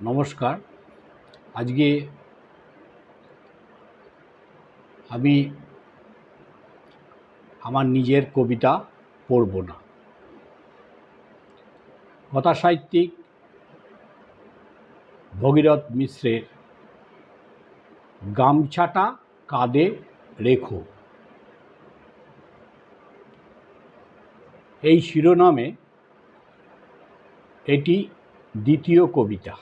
নমস্কার। আজকে আমি আমার নিজের কবিতা পড়ব না। কথাসাহিত্যিক ভগীরথ মিশ্রের গামছাটা কাঁধে রেখো এই শিরোনামে এটি দ্বিতীয় কবিতা।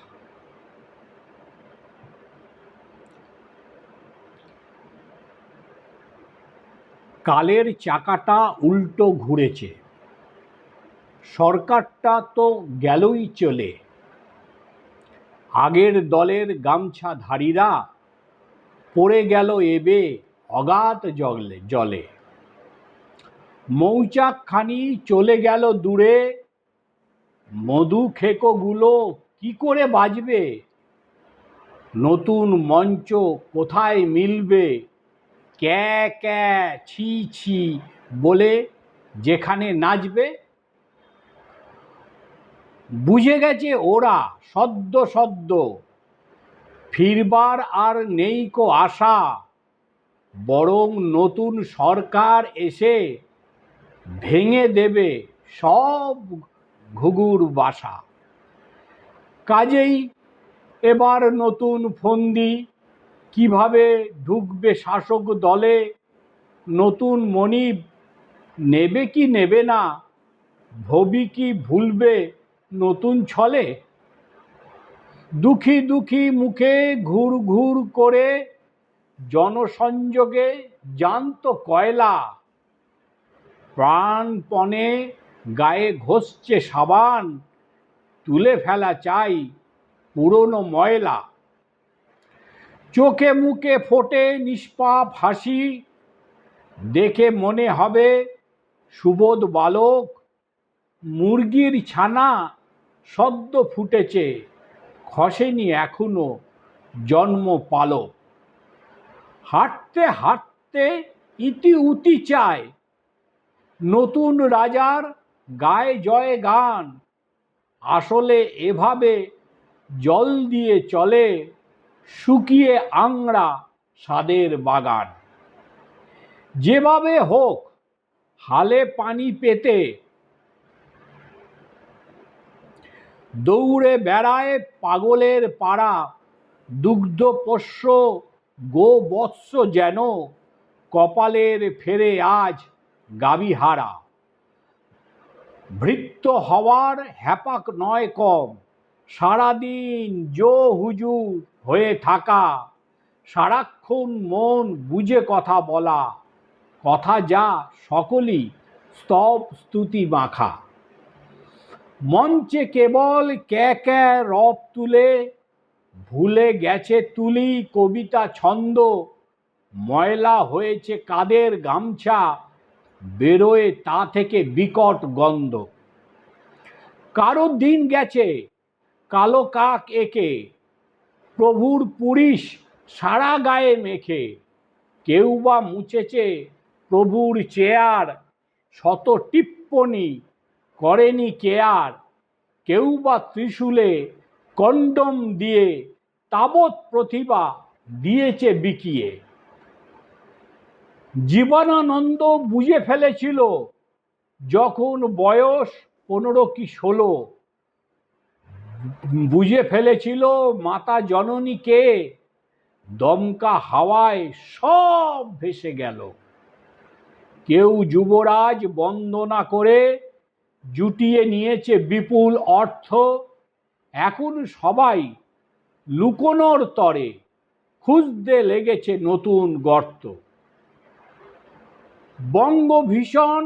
কালের চাকাটা উল্টো ঘুরেছে, সরকারটা তো গেলই চলে। আগের দলের গামছাধারীরা পড়ে গেল এবে অগাধ জলে। মৌচাকখানি চলে গেল দূরে, মধু খেকোগুলো কি করে বাজবে? নতুন মঞ্চ কোথায় মিলবে? ক্যা ক্যা ছি ছি বলে যেখানে নাচবে। বুঝে গেছে ওরা সদ্য সদ্য, ফিরবার আর নেই কো আশা। বরং নতুন সরকার এসে ভেঙে দেবে সব ঘুঘুর বাসা। কাজেই এবার নতুন ফন্দি, কিভাবে ঢুকবে শাসক দলে। নতুন মনিব নেবে কি নেবে না, ভবি কি ভুলবে নতুন ছলে। দুঃখী দুঃখী মুখে ঘুর ঘুর করে জনসংযোগে জানত কয়লা। প্রাণপণে গায়ে ঘষছে সাবান, তুলে ফেলা চাই পুরনো ময়লা। চোখে মুখে ফোটে নিষ্পাপ হাসি, দেখে মনে হবে সুবোধ বালক। মুরগির ছানা সদ্য ফুটেছে, খসেনি এখনো জন্ম পালক। হাঁটতে হাঁটতে ইতি উতি চায়, নতুন রাজার গায়ে জয় গান। আসলে এভাবে জল দিয়ে চলে শুকিয়ে আংড়া সাদের বাগান। যেভাবে হোক হালে পানি পেতে দৌড়ে বেড়ায় পাগলের পাড়া। দুগ্ধ পোষ্য গোবৎস যেন কপালের ফেরে আজ গাভীহারা। ভৃত্য হওয়ার হ্যাপাক নয় কম, সারাদিন জো হুজুর হয়ে থাকা। সারাক্ষণ মন বুঝে কথা বলা, কথা যা সকলই স্তব স্তুতি মাখা। মঞ্চে কেবল ক্যা ক্যা রব তুলে, ভুলে গেছে তুলি কবিতা ছন্দ। ময়লা হয়েছে কাদের গামছা, বেরোয় তা থেকে বিকট গন্ধ। কারো দিন গেছে কালো কাক একে, প্রভুর পুরিশ সারা গায়ে মেখে। কেউ বা মুছেছে প্রভুর চেয়ার, শত টিপ্পনি করেনি কেয়ার। কেউ বা ত্রিশূলে কন্ডম দিয়ে তাবৎ প্রতিভা দিয়েছে বিকিয়ে। জীবনানন্দ বুঝে ফেলেছিল যখন বয়স 15 কি 16। বুঝে ফেলেছিল মাতা জননীকে, দমকা হাওয়ায় সব ভেসে গেল। কেউ যুবরাজ বন্দনা করে জুটিয়ে নিয়েছে বিপুল অর্থ। এখন সবাই লুকোনোর তরে খুঁজতে লেগেছে নতুন গর্ত। বঙ্গভীষণ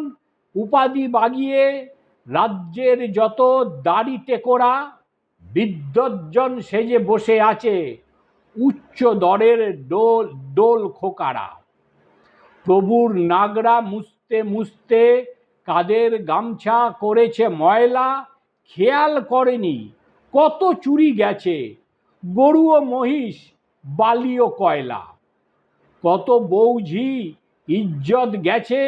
উপাধি বাগিয়ে রাজ্যের যত দাড়ি টেকোরা বিদ্বজ্জন সেজে বসে আছে উচ্চ দরের ডোল খোকারা। প্রভুর নাগরা মুছতে মুছতে কাদের গামছা করেছে ময়লা। খেয়াল করেনি কত চুরি গেছে, গরু ও মহিষ বালি ও কয়লা। কত বৌঝি ইজ্জত গেছে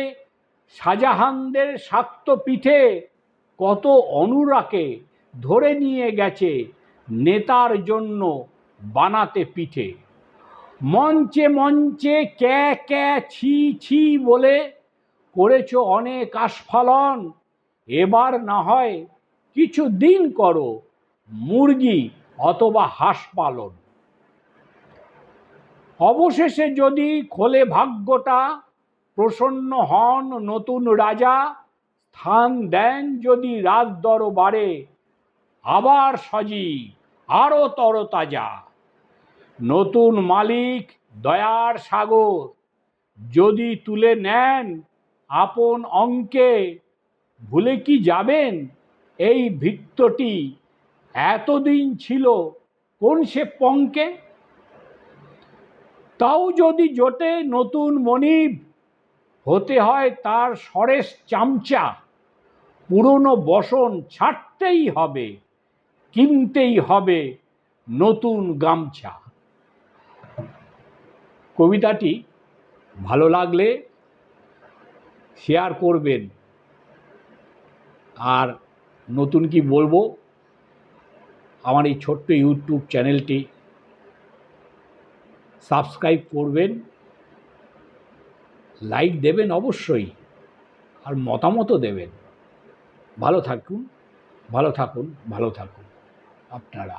শাহজাহানদের শাক্ত পিঠে। কত অনুরাকে ধরে নিয়ে গেছে নেতার জন্য বানাতে পিঠে। মঞ্চে মঞ্চে ক্যা ক্যা ছি ছি বলে করেছ অনেক আস্ফালন, এবার না হয় কিছু দিন করো মুরগি অথবা হাঁস পালন। অবশেষে যদি খোলে ভাগ্যটা, প্রসন্ন হন নতুন রাজা, স্থান দেন যদি রাজ দরবারে, আবার সজীব আরো তরতাজা। নতুন মালিক দয়ার সাগর, যদি তুলে নেন আপন অঙ্কে, ভুলে কি যাবেন এই ভৃত্যটি এতদিন ছিল কোন সে পঙ্কে। তাও যদি জোটে নতুন মনিব, হতে হয় তার সরেস চামচা, পুরনো বসন ছাড়তেই হবে, কিনতেই হবে নতুন গামছা। কবিতাটি ভালো লাগলে শেয়ার করবেন। আর নতুন কি বলবো, আমার এই ছোট্ট ইউটিউব চ্যানেলটি সাবস্ক্রাইব করবেন, লাইক দেবেন অবশ্যই, আর মতামতও দেবেন। ভালো থাকুন, ভালো থাকুন, ভালো থাকুন আপনারা।